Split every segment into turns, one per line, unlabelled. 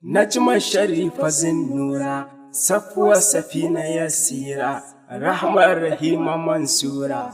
Najma Sharifa Zinnura, Safuwa Safina Yasira, Rahma Rahima Mansura.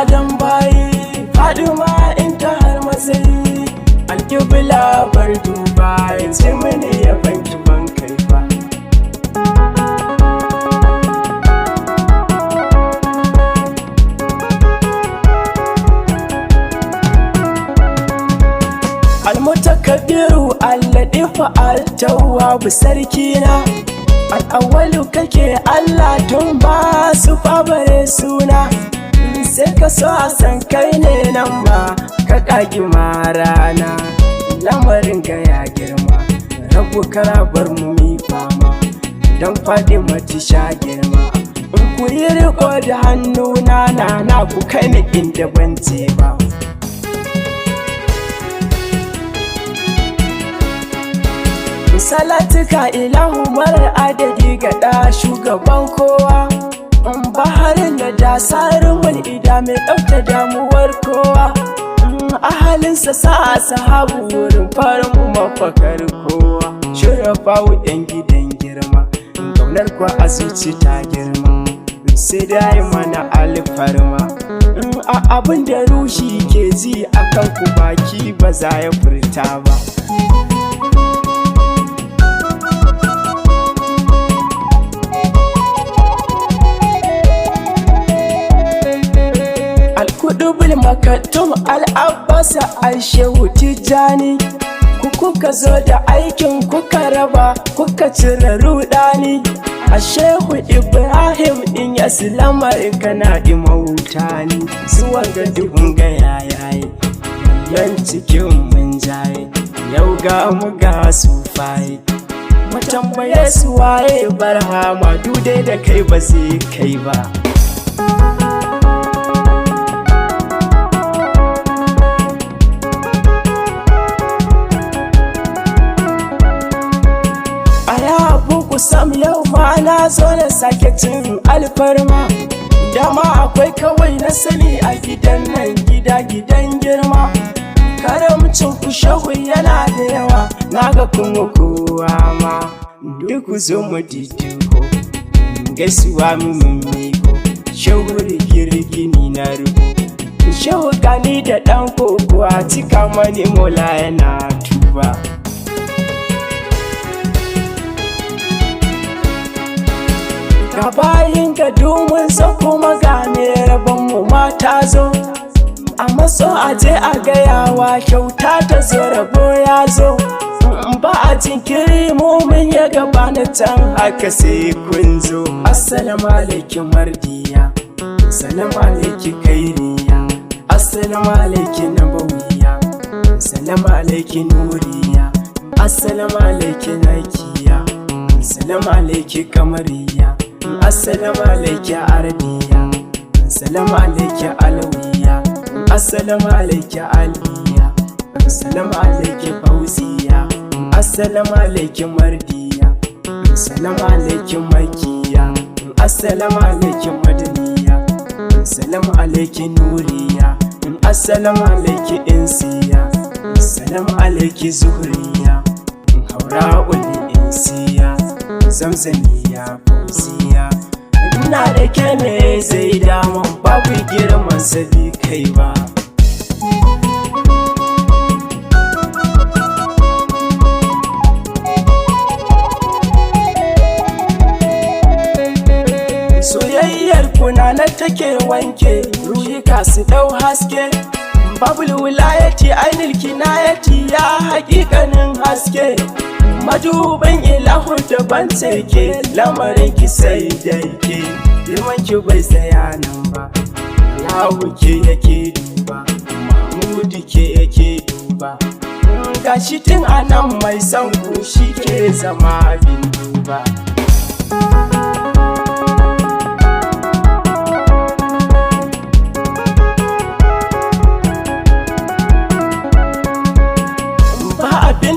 Adam bayi Faduma in ta har matsayi alƙibla bar duba yanzu mini ya banki ban kai ba. Almutakabbiru alladifa altawwabu sarkina al'awwalu kake Allah tun ba su fabare suna. Sai ka so a san kai ne nan ma ka ƙagi rana lamarin ga ya girma rabu karabar mu mi fama don faɗi mati sha girma in ku yi riko da hannuna na ku kai ni inda ban je ba. Salatuka ilahu marar adadi ga ɗa shugaban kowa baharin da dasarin wal'ida mai ɗauke damuwar kowa ahalinsa sa sahabu wurin farin mafakar kowa shirafa yan gidan girma ƙaunar kwa a zuci ta girma sai dai mana alfarma abin da ruhi ke ji akan ku baki ba za ya furta ba. Kudubul makatum al'abbasa al-shehu tijjani ku kuka zo da aikin kuka raba kuka cire rudani a shehu ibrahim in ya lamarin kana imauta ni zuwa ga duhun ga yayaye yan cikin mun jaye yau ga mu ga sufaye mu tambaye su waye barhama dudai da kai ba zai kai ba. Sam yau ma na zo na sake cin alfarma dama akwai kawai na sani a gidan nan gidan girma karamcin ku shehu yana da yawa naga kuma kowa ma duk zo mu diddigo gaisuwa mun miko shehu rigirgini na rubu shehu gani da ɗan kokowa cika mani mola yana tuba. Ga bayin ga domin so kuma ga me rabon mu mata zo a maso aje a gayawa kyauta ta zo rabo ya zo ba a jinkiri mumin ya gaba na can haka sai kun zo. Assalamu alaikum mardiya assalamu alaikum kairiya assalamu alaikum nabawiya assalamu alaikum nuriya assalamu alaikum nakiya assalamu alaikum kamariya assalamu alaikum arabiya assalamu alaikum alawiya assalamu alaikum aliya assalamu alaikum fauziya assalamu alaikum mardiya assalamu alaikum makiya assalamu alaikum madaniya assalamu alaikum nuriya assalamu alaikum insiya assalamu alaikum zuhriya haura'ul insiya zamzamiya fauziya ina da ke ne zai damun babu girman sabi kai ba. Soyayyar kuna na take wanke ruhi su dau haske babul wilayati ainil kinayati ya haƙiƙanin haske maduban ilahu daban take lamarin ki sai dai ke girman ki bai tsaya nan ba Allahu ke yake duba Mahmudu ke yake duba duba. Gashi tun anan mai son ku shi ke zama abin duba.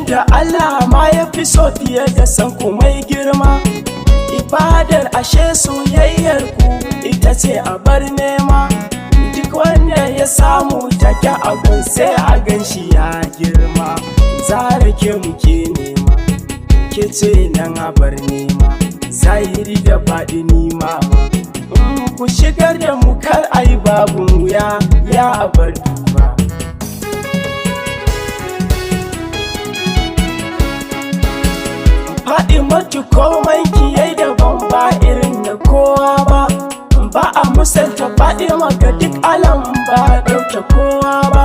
Da Allah ma ya fi so fiye da san ku mai girma. Ibadar ashe soyayyar ku ita ce a bar nema. Duk wanda ya samu take abun sai a ganshi ya girma. Zara ke muke nema, ke ce nan a bar nema. Zahiri da baɗi nima ku shigar da mu kar ai babu wuya ya a bar duba. Faɗi matu komai kiyai daban ba irin da kowa ba. Ba a musanta faɗi maka duk alam ba ɗauke kowa ba.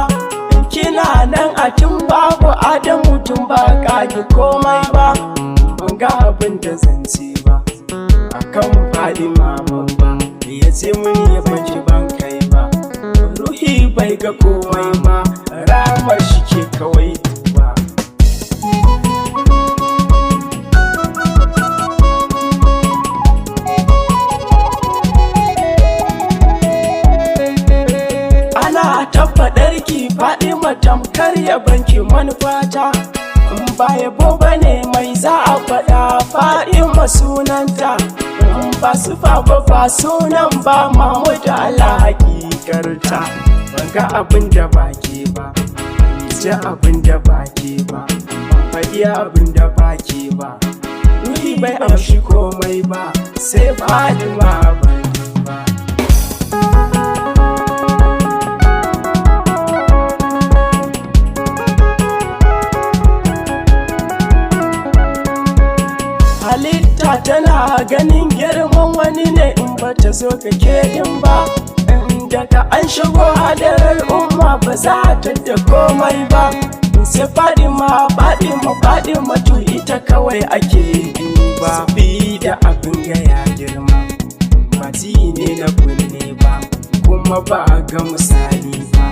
Kina nan a tun babu Adamu tun ba ƙage komai ba. Ban ga abin da zan ce ba akan faɗi ma babba. Ya ce mun ya banki ban kai ba. Ruhi bai ga komai ba, ramar shi ke kawai ba. Tabbadarki faɗi matamkar yabanki manufata. Ba yabo bane mai za a faɗa faɗi masunanta. Ba su ba sunan ba mamu da Allah hakikarta. Ban ga abin da baki ba, ji abin da baki ba, ban faɗi abin da baki ba. Ruhi bai amshi komai ba sai faɗi ma bai ba. Halitta tana ganin girman wani ne in bata zo ka kedin ba. Daga an shigo hadarar umma ba za ta da komai ba. Sai faɗi matu ita kawai ake duba. Bi da abin gaya girma ba ji ne na kunne ba, kuma ba ga misali ba.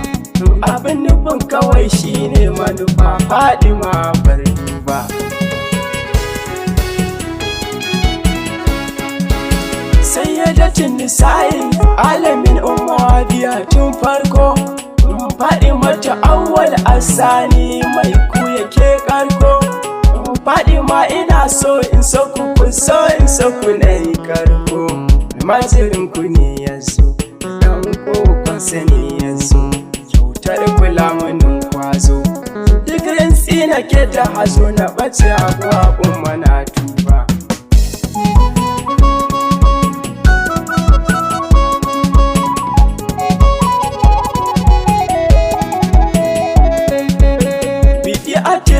Abin nufin kawai shine manufa faɗi ma bar duba. Sayyidatin nisa'in alamin umma biya tun farko. Faɗi mata awwal asani mai ku yake karko. Faɗi ma ina so in saku kun so in saku na yi karko. Mazirin ku ne yanzu dan kokon sani yanzu. Kyautar kula munin kwazo duk rinsi na ke ta hazo na bace abuwa umma na tuba.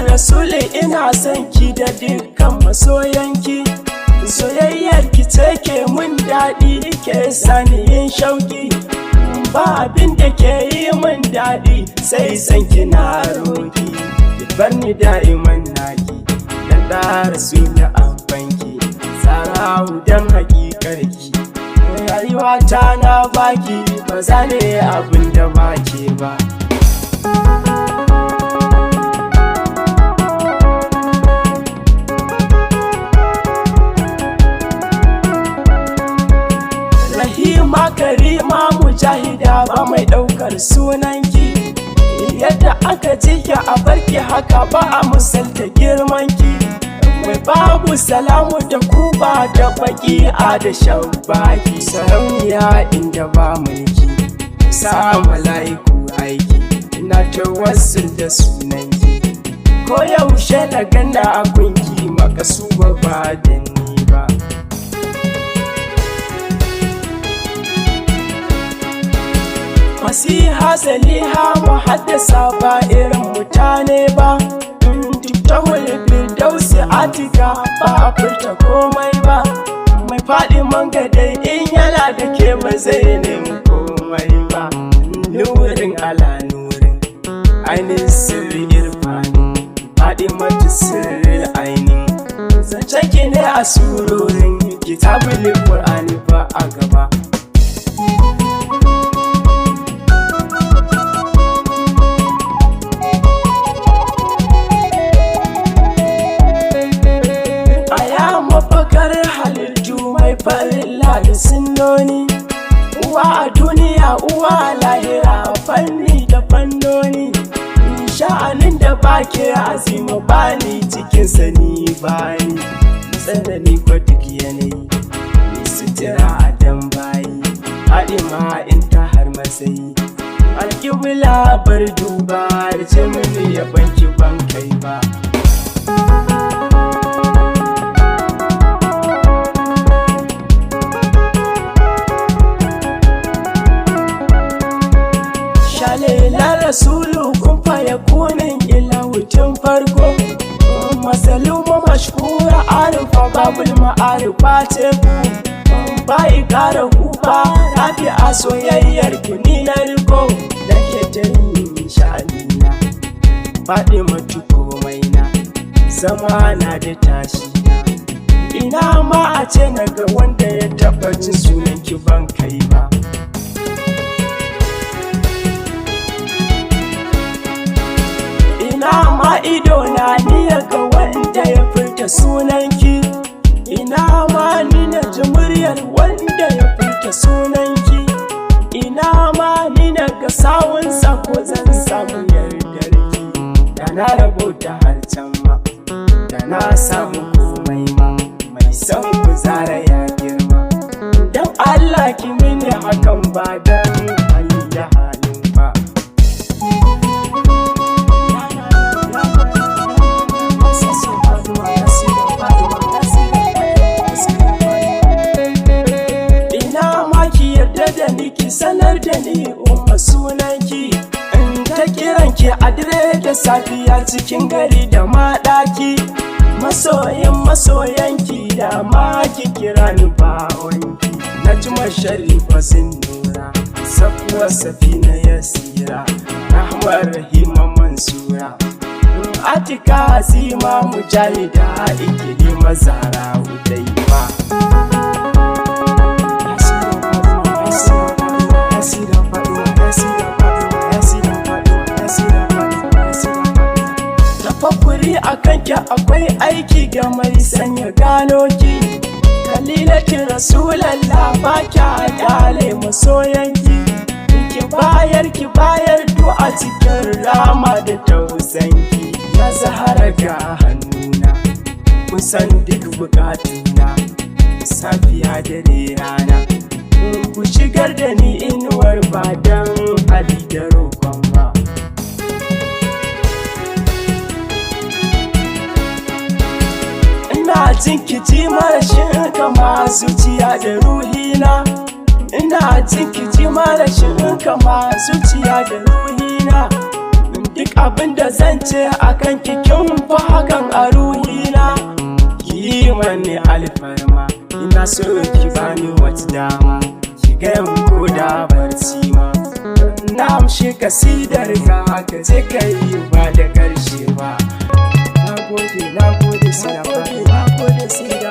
Rasuli ina son ki da dukkan masoyanki. Soyayyar ki ce ke mun daɗi ke sani yin shauki. Ba abin da ke yi mun daɗi sai san ki na roki. Ki bar ni da'iman naki dan da Rasuli abanki. Sarawu dan hakikarki rayuwa ta na baki, ba za ne abin da baki ba. Karima mujahida ba mai ɗaukar sunanki. Yadda aka jike a barki haka ba a musalta girmanki. Mai babu salamu da kuba da baki a da shabaki. Sarauniya inda ba mulki sa mala'iku aiki. Ina tawassul da sunanki ko yaushe na ganda a gunki maka su ba da ni ba. Masiha saliha muhaddasa ba irin mutane ba. Ta hulubin dausi atika ba a furta komai ba. Mai faɗi mangadai in yana da ke ba zai nemi komai ba. Nurin ala nurin ainihin sirri irfani. Faɗi mata sirri aini. Zancen ki ne a surorin kitabul Qur'ani ba a gaba. farilla da sunnoni, uwa a duniya uwa a lahira, fanni da fannoni. Sha'anin da ba ke azima bani cikin sani bani, tsanani kwa duk yanayi, sutura a dan bayi, haɗima in ta har matsayi. Alƙibla bar duba, ce mini ya banki ban kai ba. Shalilan rasulu kun faya kunin ilahutun farko, masaluma mashkura arifa babul ma'arifa ce ku, bai ƙara kuka rafi a soyayyar kini na riko, da ke ta yin sha'anina faɗi matu komai na, zama na da tashi na. Ina ma a ce na ga wanda ya taɓa jin sunan ki ban kai ba. Ina ma ido na ni ga wanda ya furta sunanki, ina ma ni na ji muryar wanda ya furta sunanki, ina ma ni na ga sawunsa ko zan samu yardarki. Da na rabota har can ma, da na samu komai ma, mai son ku zara ya girma. Don Allah ki mini hakan ba don hali da halin ba. Da ni ki sanar da ni umma sunanki, in ta kiranki a dire da safiya cikin gari da maɗaki, masoyin masoyanki da ma ki kira ni bawanki. Najma Sharifa Zinnura, Safuwa Safina Yasira, Rahmar Rahima Mansura, Atika Azima Mujahida, Ikirima Zara Hudaifa. Tafakkuri a kanki akwai aiki ga mai sanya gano ki, Kalilatin Rasulallah ba kya kyale masoyanki, ki bayar du'a cikin rama da tausanki. Ya Zahara ga hannuna, kusan duk bukatuna, safiya da rana, ku shigar da ni inuwar ba don hali da roƙon ba. Ina jin kici marashin kama zuciya da ruhina, ina jin kici marashin kama zuciya da ruhina. Duk abin da zan ce a kan kikin fa hakan a ruhina. Ki mani alfarma, ina so ki bani wata dama, ki gayan ko da barci ma. Na amshi kasidar ka haka ce ka yi ba da ƙarshe ba. Na gode sai da